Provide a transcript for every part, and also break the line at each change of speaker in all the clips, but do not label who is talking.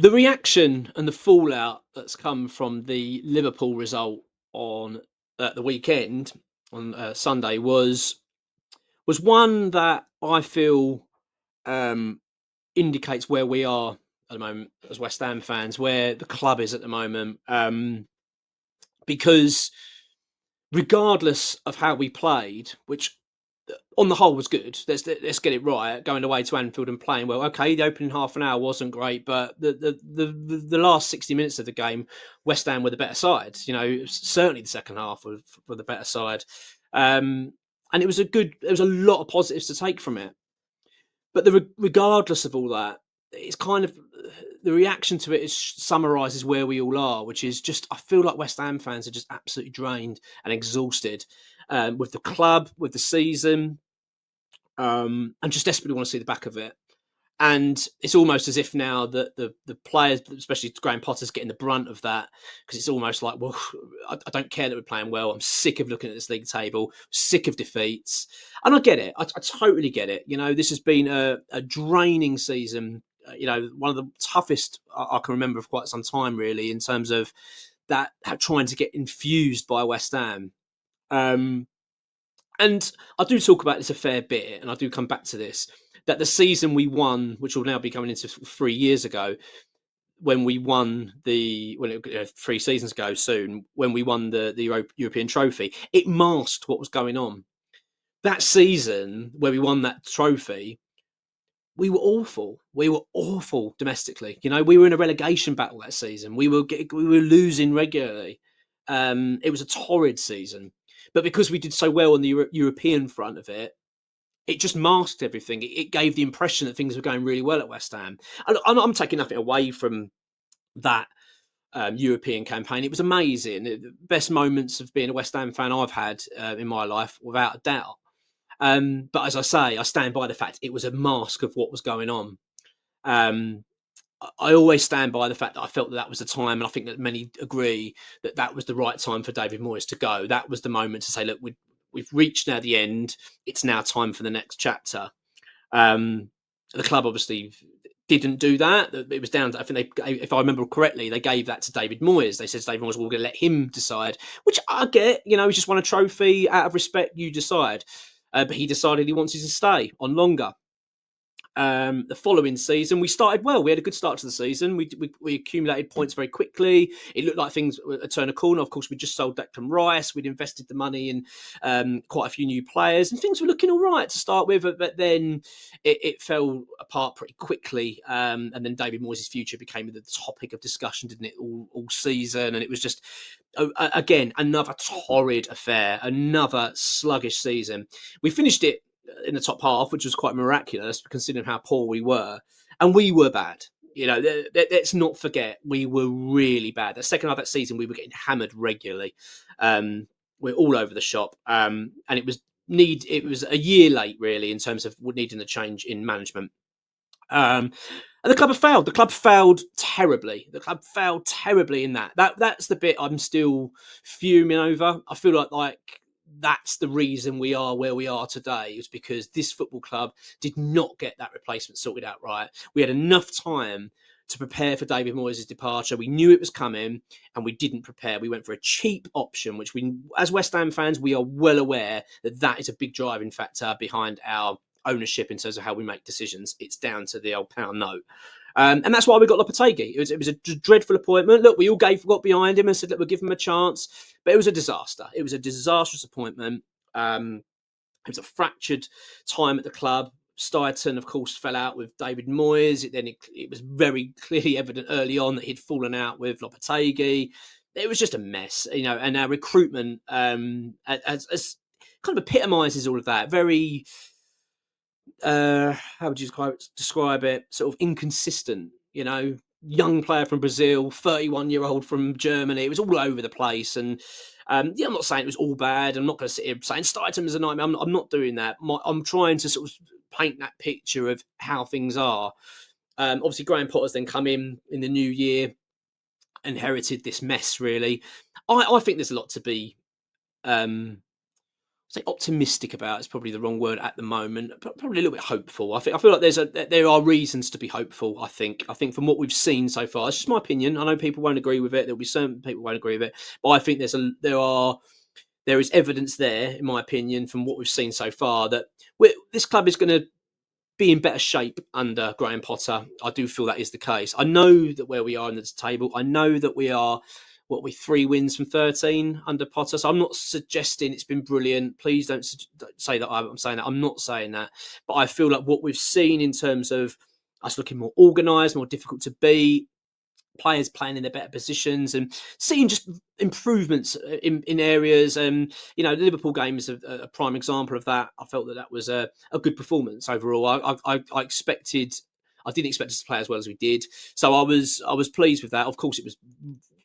The reaction and the fallout that's come from the Liverpool result on the weekend on Sunday was one that I feel um, indicates where we are at the moment as West Ham fans, where the club is at the moment. Because regardless of how we played, which on the whole was good. Let's get it right. Going away to Anfield and playing well. Okay, the opening half an hour wasn't great, but the last 60 minutes of the game, West Ham were the better side. You know, certainly the second half were the better side, and it was a good. There was a lot of positives to take from it. But regardless of all that, it's kind of the reaction to it is summarises where we all are, which is just I feel like West Ham fans are just absolutely drained and exhausted with the club, with the season, and just desperately want to see the back of it. And it's almost as if now that the players, especially Graham Potter's getting the brunt of that, because it's almost like, well, I don't care that we're playing well. I'm sick of looking at this league table, sick of defeats. And I get it. I totally get it. You know, this has been a draining season, you know, one of the toughest I can remember for quite some time, really, in terms of that trying to get infused by West Ham. And I do talk about this a fair bit, and I do come back to this, that the season we won, which will now be coming into 3 years ago, when we won the 3 seasons ago soon, when we won the European trophy, it masked what was going on. That season where we won that trophy, we were awful. We were awful domestically. You know, we were in a relegation battle that season. We were losing regularly. It was a torrid season. But because we did so well on the European front of it, it just masked everything. It gave the impression that things were going really well at West Ham. And I'm taking nothing away from that European campaign. It was amazing. The best moments of being a West Ham fan I've had in my life, without a doubt. But as I say, I stand by the fact it was a mask of what was going on. Um, I always stand by the fact that I felt that was the time, and I think that many agree that that was the right time for David Moyes to go. That was the moment to say, look, we've reached now the end. It's now time for the next chapter. The club obviously didn't do that. It was down to, I think if I remember correctly, they gave that to David Moyes. They said David Moyes, we're going to let him decide, which I get. You know, he just won a trophy. Out of respect, you decide. But he decided he wanted to stay on longer. The following season, we started well. We had a good start to the season. We accumulated points very quickly. It looked like things would turn a corner. Of course, we just sold Declan Rice. We'd invested the money in quite a few new players, and things were looking all right to start with. But then it fell apart pretty quickly. And then David Moyes' future became the topic of discussion, didn't it, all season? And it was just, again, another torrid affair, another sluggish season. We finished it in the top half, which was quite miraculous considering how poor we were. And we were bad. You know, let's not forget, we were really bad. The second half of that season, we were getting hammered regularly. We're all over the shop. And it was a year late, really, in terms of needing a change in management. And the club have failed. The club failed terribly. The club failed terribly in that's the bit I'm still fuming over. I feel like that's the reason we are where we are today, is because this football club did not get that replacement sorted out right. We had enough time to prepare for David Moyes' departure. We knew it was coming, and we didn't prepare. We went for a cheap option, which we, as West Ham fans, we are well aware that is a big driving factor behind our ownership in terms of how we make decisions. It's down to the old pound note. And that's why we got Lopetegui. It was a dreadful appointment. Look, we all got behind him and said, look, we'll give him a chance. But it was a disaster. It was a disastrous appointment. It was a fractured time at the club. Steidton, of course, fell out with David Moyes. It was very clearly evident early on that he'd fallen out with Lopetegui. It was just a mess, you know. And our recruitment as kind of epitomises all of that. Very... how would you describe it? Sort of inconsistent, you know, young player from Brazil, 31-year-old from Germany. It was all over the place. And I'm not saying it was all bad. I'm not going to sit here saying Steidton is a nightmare. I'm not doing that. I'm trying to sort of paint that picture of how things are. Obviously, Graham Potter's then come in the new year, inherited this mess, really. I think there's a lot to be say optimistic about is probably the wrong word at the moment, but probably a little bit hopeful. I feel like there are reasons to be hopeful. I think from what we've seen so far, it's just my opinion. I know people won't agree with it. There'll be certain people won't agree with it, but I think there is evidence there, in my opinion, from what we've seen so far that this club is going to be in better shape under Graham Potter. I do feel that is the case. I know that where we are in the table, I know that we are, what, we 3 wins from 13 under Potter. So I'm not suggesting it's been brilliant. Please don't say that I'm saying that. I'm not saying that. But I feel like what we've seen in terms of us looking more organised, more difficult to beat, players playing in their better positions, and seeing just improvements in areas. And the Liverpool game is a prime example of that. I felt that was a good performance overall. I expected. I didn't expect us to play as well as we did, so I was pleased with that. Of course, it was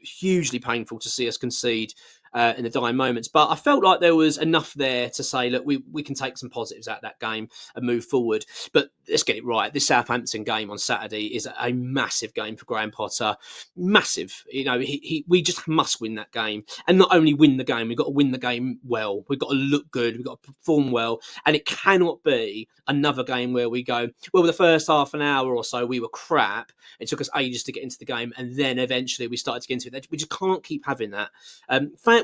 hugely painful to see us concede in the dying moments, but I felt like there was enough there to say, look, we can take some positives out of that game and move forward. But let's get it right. This Southampton game on Saturday is a massive game for Graham Potter. Massive. We just must win that game, and not only win the game, we've got to win the game well. We've got to look good. We've got to perform well, and it cannot be another game where we go, well, the first half an hour or so we were crap. It took us ages to get into the game, and then eventually we started to get into it. We just can't keep having that.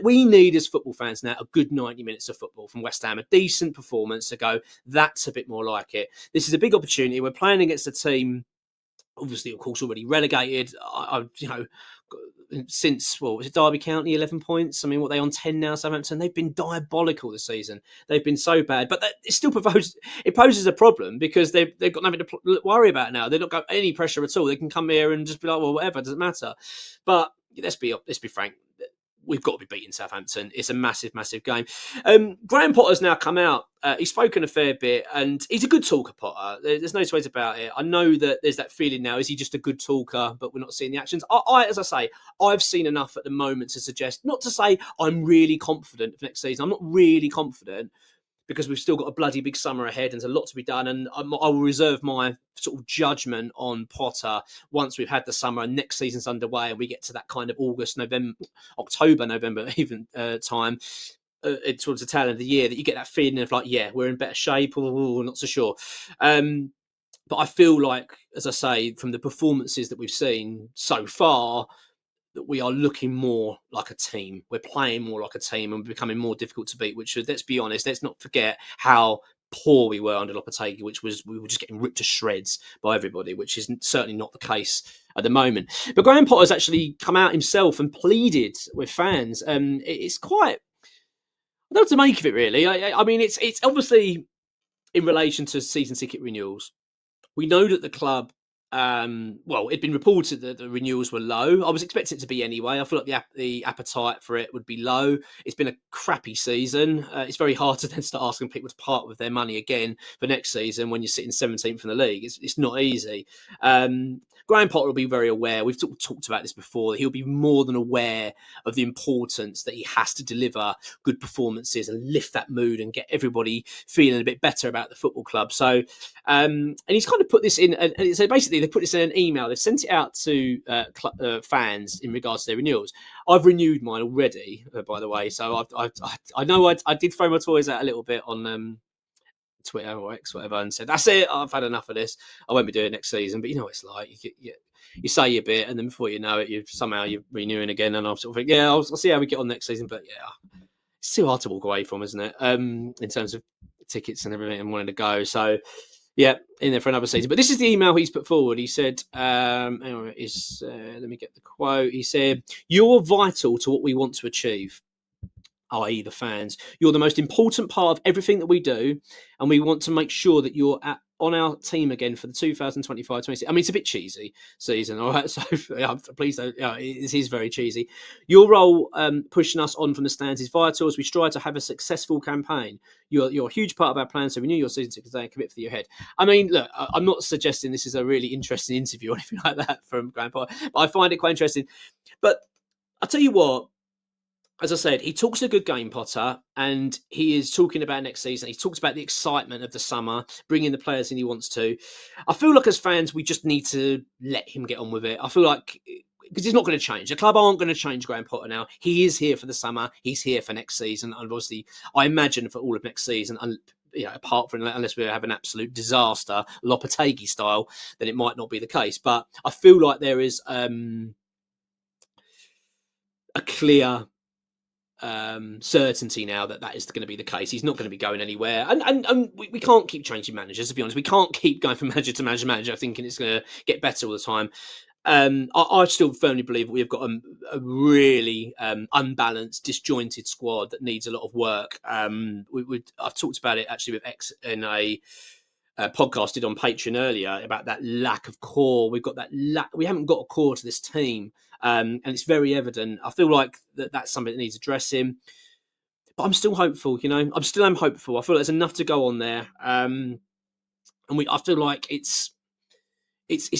We need, as football fans now, a good 90 minutes of football from West Ham, a decent performance to go, that's a bit more like it. This is a big opportunity. We're playing against a team, obviously, of course, already relegated. Since, was it Derby County, 11 points? I mean, what, are they on 10 now, Southampton? They've been diabolical this season. They've been so bad, but it still poses a problem because they've got nothing to worry about now. They've not got any pressure at all. They can come here and just be like, well, whatever, doesn't matter. But let's be frank. We've got to be beating Southampton. It's a massive, massive game. Graham Potter's now come out. He's spoken a fair bit, and he's a good talker, Potter. There's no two ways about it. I know that there's that feeling now. Is he just a good talker, but we're not seeing the actions? As I say, I've seen enough at the moment to suggest, not to say I'm really confident for next season. I'm not really confident, because we've still got a bloody big summer ahead and there's a lot to be done. And I will reserve my sort of judgment on Potter once we've had the summer and next season's underway and we get to that kind of October, November even time. Towards the tail end of the year, that you get that feeling of like, yeah, we're in better shape, or not so sure. But I feel like, as I say, from the performances that we've seen so far, that we are looking more like a team. We're playing more like a team and we're becoming more difficult to beat, which, let's be honest, let's not forget how poor we were under Lopetegui, we were just getting ripped to shreds by everybody, which is certainly not the case at the moment. But Graham Potter's actually come out himself and pleaded with fans. It's quite, I don't know what to make of it, really. I mean, it's obviously in relation to season ticket renewals. We know that the club, it'd been reported that the renewals were low. I was expecting it to be anyway. I feel like the appetite for it would be low. It's been a crappy season. It's very hard to then start asking people to part with their money again for next season when you're sitting 17th in the league. It's not easy. Graham Potter will be very aware. We've talked about this before. He'll be more than aware of the importance that he has to deliver good performances and lift that mood and get everybody feeling a bit better about the football club. So, and he's kind of put this in. And so basically, they put this in an email. They've sent it out to fans in regards to their renewals. I've renewed mine already, by the way. So I know I did throw my toys out a little bit on Twitter or X, whatever, and said, that's it, I've had enough of this. I won't be doing it next season. But you know what it's like. You say your bit, and then before you know it, you're renewing again. And I'll sort of think, yeah, I'll see how we get on next season. But yeah, it's too hard to walk away from, isn't it? In terms of tickets and everything and wanting to go. So yeah, in there for another season. But this is the email he's put forward. He said, let me get the quote. He said, "You're vital to what we want to achieve, i.e. the fans. You're the most important part of everything that we do, and we want to make sure that you're on our team again for the 2025-26. I mean, it's a bit cheesy season, all right? So please don't, it is very cheesy. Your role pushing us on from the stands is vital as we strive to have a successful campaign. You're a huge part of our plan, so renew your season tickets and commit for the year ahead." I mean, look, I'm not suggesting this is a really interesting interview or anything like that from Graham Potter, but I find it quite interesting. But I'll tell you what, as I said, he talks a good game, Potter, and he is talking about next season. He talks about the excitement of the summer, bringing the players in he wants to. I feel like as fans, we just need to let him get on with it. I feel like because it's not going to change. The club aren't going to change Graham Potter now. He is here for the summer. He's here for next season, and obviously, I imagine for all of next season. Apart from unless we have an absolute disaster, Lopetegui style, then it might not be the case. But I feel like there is a clear certainty now that is going to be the case. He's not going to be going anywhere, and we can't keep changing managers. To be honest, we can't keep going from manager to manager, thinking it's going to get better all the time. I still firmly believe we've got a really unbalanced, disjointed squad that needs a lot of work. I've talked about it actually with X in a podcast did on Patreon earlier about that lack of core. We've got that we haven't got a core to this team, and it's very evident. I feel like that's something that needs addressing. But I'm still hopeful, I still am hopeful. I feel like there's enough to go on there, and I feel like it's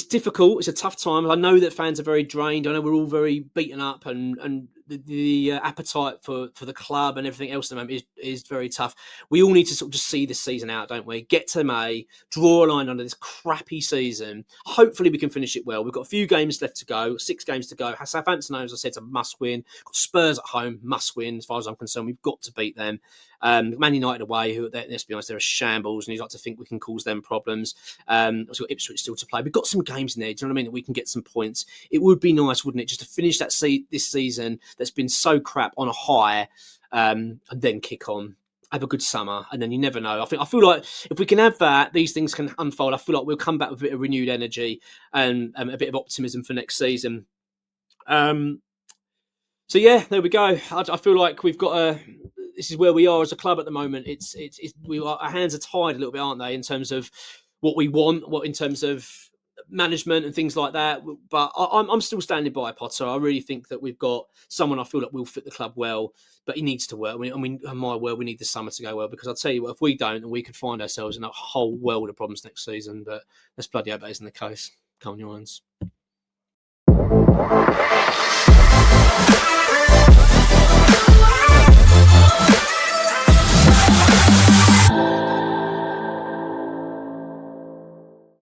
difficult. It's a tough time. I know that fans are very drained. I know we're all very beaten up, and the appetite for the club and everything else at the moment is very tough. We all need to sort of just see this season out, don't we? Get to May, draw a line under this crappy season. Hopefully we can finish it well. We've got a few games left to go, 6 games to go. Southampton, as I said, is a must win. Got Spurs at home, must win. As far as I'm concerned, we've got to beat them. Man United away, who let's be honest, they're a shambles, and you'd like to think we can cause them problems. We've got Ipswich still to play. We've got some games in there, do you know what I mean, that we can get some points. It would be nice, wouldn't it, just to finish that this season that's been so crap on a high, and then kick on. Have a good summer, and then you never know. I feel like if we can have that, these things can unfold. I feel like we'll come back with a bit of renewed energy and a bit of optimism for next season. So yeah, there we go. I feel like we've got this is where we are as a club at the moment. Our hands are tied a little bit, aren't they, in terms of what we want, what in terms of management and things like that. But I'm still standing by Potter. I really think that we've got someone I feel like will fit the club well, but he needs to work. My word, we need the summer to go well, because I'll tell you what, if we don't, we could find ourselves in a whole world of problems next season. But let's bloody hope that isn't the case. Come on, your hands.